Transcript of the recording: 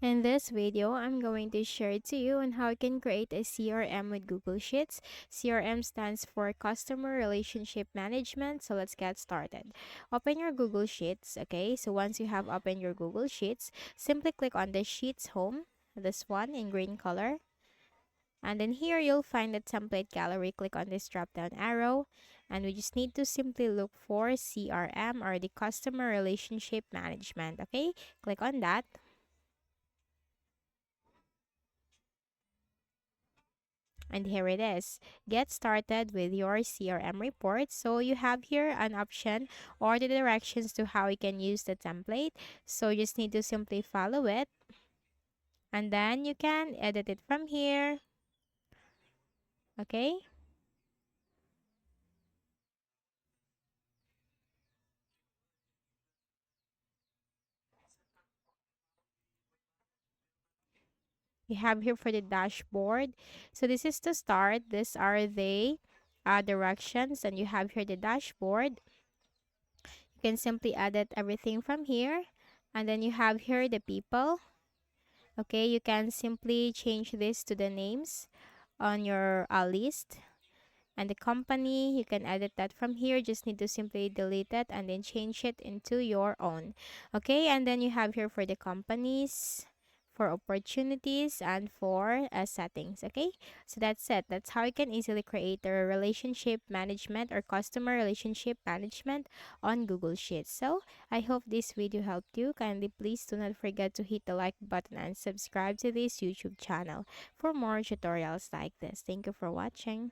In this video, I'm going to share to you on how you can create a CRM with Google Sheets. CRM stands for Customer Relationship Management. So let's get started. Open your Google Sheets. Okay, so once you have opened your Google Sheets, simply click on the Sheets Home, this one in green color. And then here you'll find the template gallery. Click on this drop down arrow. And we just need to simply look for CRM or the Customer Relationship Management. Okay, click on that. And here it is. Get started with your CRM report. So you have here an option or the directions to how you can use the template. So you just need to simply follow it. And then you can edit it from here. Okay. You have here for the dashboard. So this is to start. These are the directions. And you have here the dashboard. You can simply edit everything from here. And then you have here the people. Okay, you can simply change this to the names on your list. And the company, you can edit that from here. Just need to simply delete it and then change it into your own. Okay, and then you have here for the companies, for opportunities, and for settings. Okay, so that's it. That's how you can easily create a relationship management or customer relationship management on Google Sheets. So I hope this video helped you. Kindly please do not forget to hit the like button and subscribe to this YouTube channel for more tutorials like this. Thank you for watching.